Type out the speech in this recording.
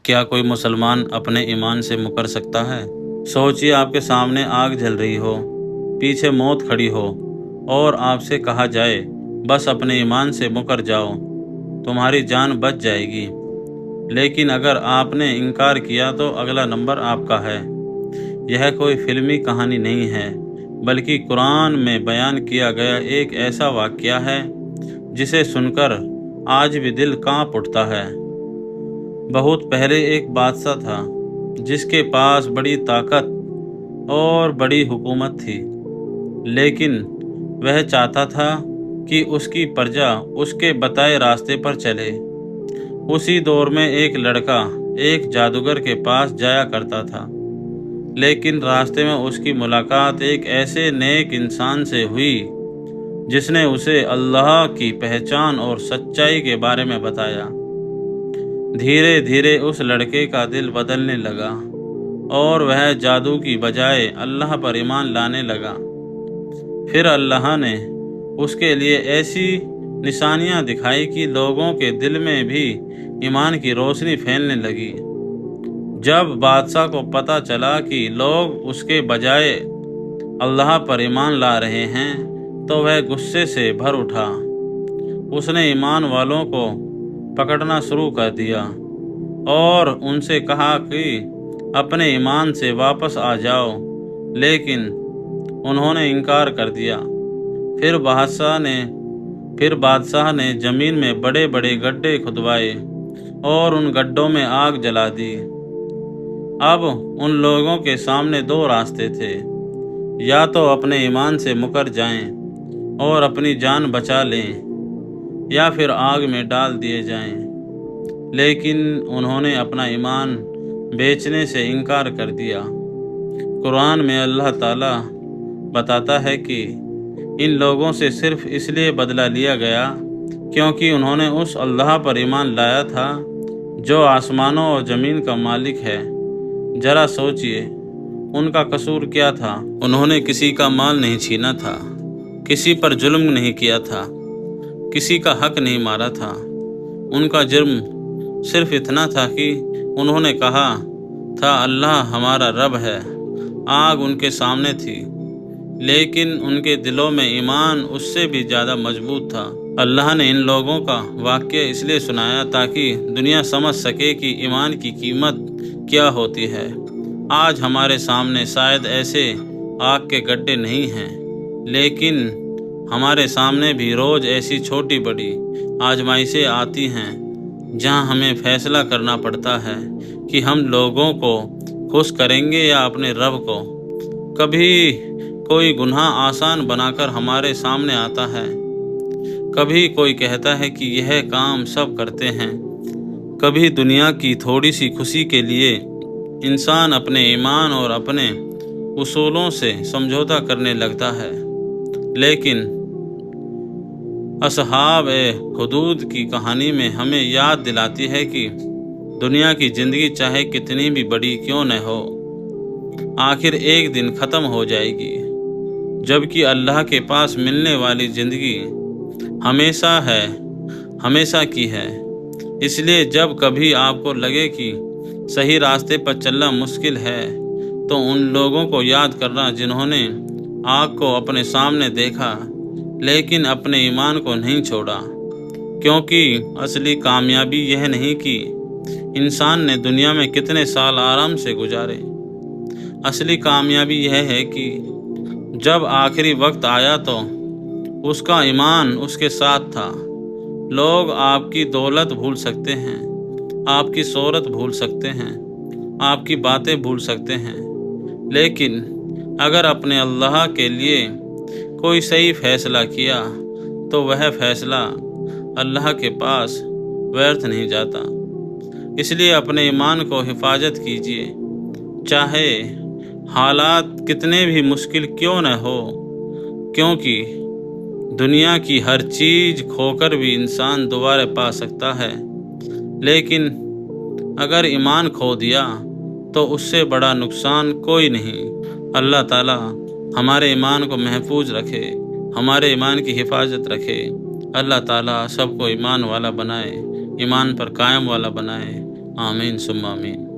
کیا کوئی مسلمان اپنے ایمان سے مکر سکتا ہے؟ سوچیے، آپ کے سامنے آگ جل رہی ہو، پیچھے موت کھڑی ہو اور آپ سے کہا جائے بس اپنے ایمان سے مکر جاؤ، تمہاری جان بچ جائے گی۔ لیکن اگر آپ نے انکار کیا تو اگلا نمبر آپ کا ہے۔ یہ کوئی فلمی کہانی نہیں ہے، بلکہ قرآن میں بیان کیا گیا ایک ایسا واقعہ ہے جسے سن کر آج بھی دل کانپ اٹھتا ہے۔ بہت پہلے ایک بادشاہ تھا جس کے پاس بڑی طاقت اور بڑی حکومت تھی، لیکن وہ چاہتا تھا کہ اس کی پرجا اس کے بتائے راستے پر چلے۔ اسی دور میں ایک لڑکا ایک جادوگر کے پاس جایا کرتا تھا، لیکن راستے میں اس کی ملاقات ایک ایسے نیک انسان سے ہوئی جس نے اسے اللہ کی پہچان اور سچائی کے بارے میں بتایا۔ دھیرے دھیرے اس لڑکے کا دل بدلنے لگا اور وہ جادو کی بجائے اللہ پر ایمان لانے لگا۔ پھر اللہ نے اس کے لیے ایسی نشانیاں دکھائی کہ لوگوں کے دل میں بھی ایمان کی روشنی پھیلنے لگی۔ جب بادشاہ کو پتہ چلا کہ لوگ اس کے بجائے اللہ پر ایمان لا رہے ہیں تو وہ غصے سے بھر اٹھا۔ اس نے ایمان والوں کو پکڑنا شروع کر دیا اور ان سے کہا کہ اپنے ایمان سے واپس آ جاؤ، لیکن انہوں نے انکار کر دیا۔ پھر بادشاہ نے زمین میں بڑے بڑے گڈھے کھدوائے اور ان گڈھوں میں آگ جلا دی۔ اب ان لوگوں کے سامنے دو راستے تھے، یا تو اپنے ایمان سے مکر جائیں اور اپنی جان بچا لیں، یا پھر آگ میں ڈال دیے جائیں۔ لیکن انہوں نے اپنا ایمان بیچنے سے انکار کر دیا۔ قرآن میں اللہ تعالیٰ بتاتا ہے کہ ان لوگوں سے صرف اس لیے بدلہ لیا گیا کیونکہ انہوں نے اس اللہ پر ایمان لایا تھا جو آسمانوں اور زمین کا مالک ہے۔ ذرا سوچئے، ان کا قصور کیا تھا؟ انہوں نے کسی کا مال نہیں چھینا تھا، کسی پر ظلم نہیں کیا تھا، کسی کا حق نہیں مارا تھا۔ ان کا جرم صرف اتنا تھا کہ انہوں نے کہا تھا اللہ ہمارا رب ہے۔ آگ ان کے سامنے تھی، لیکن ان کے دلوں میں ایمان اس سے بھی زیادہ مضبوط تھا۔ اللہ نے ان لوگوں کا واقعہ اس لیے سنایا تاکہ دنیا سمجھ سکے کہ ایمان کی قیمت کیا ہوتی ہے۔ آج ہمارے سامنے شاید ایسے آگ کے گڈھے نہیں ہیں، لیکن ہمارے سامنے بھی روز ایسی چھوٹی بڑی آزمائشیں آتی ہیں جہاں ہمیں فیصلہ کرنا پڑتا ہے کہ ہم لوگوں کو خوش کریں گے یا اپنے رب کو۔ کبھی کوئی گناہ آسان بنا کر ہمارے سامنے آتا ہے، کبھی کوئی کہتا ہے کہ یہ کام سب کرتے ہیں، کبھی دنیا کی تھوڑی سی خوشی کے لیے انسان اپنے ایمان اور اپنے اصولوں سے سمجھوتا کرنے لگتا ہے۔ لیکن اصحاب حدود کی کہانی میں ہمیں یاد دلاتی ہے کہ دنیا کی زندگی چاہے کتنی بھی بڑی کیوں نہ ہو، آخر ایک دن ختم ہو جائے گی، جبکہ اللہ کے پاس ملنے والی زندگی ہمیشہ کی ہے۔ اس لیے جب کبھی آپ کو لگے کہ صحیح راستے پر چلنا مشکل ہے تو ان لوگوں کو یاد کرنا جنہوں نے آگ کو اپنے سامنے دیکھا لیکن اپنے ایمان کو نہیں چھوڑا۔ کیونکہ اصلی کامیابی یہ نہیں کہ انسان نے دنیا میں کتنے سال آرام سے گزارے، اصلی کامیابی یہ ہے کہ جب آخری وقت آیا تو اس کا ایمان اس کے ساتھ تھا۔ لوگ آپ کی دولت بھول سکتے ہیں، آپ کی شہرت بھول سکتے ہیں، آپ کی باتیں بھول سکتے ہیں، لیکن اگر اپنے اللہ کے لیے کوئی صحیح فیصلہ کیا تو وہ فیصلہ اللہ کے پاس ویرتھ نہیں جاتا۔ اس لیے اپنے ایمان کو حفاظت کیجیے، چاہے حالات کتنے بھی مشکل کیوں نہ ہو، کیونکہ دنیا کی ہر چیز کھو کر بھی انسان دوبارہ پا سکتا ہے، لیکن اگر ایمان کھو دیا تو اس سے بڑا نقصان کوئی نہیں۔ اللہ تعالیٰ ہمارے ایمان کو محفوظ رکھے، ہمارے ایمان کی حفاظت رکھے۔ اللہ تعالیٰ سب کو ایمان والا بنائے، ایمان پر قائم والا بنائے۔ آمین ثم آمین۔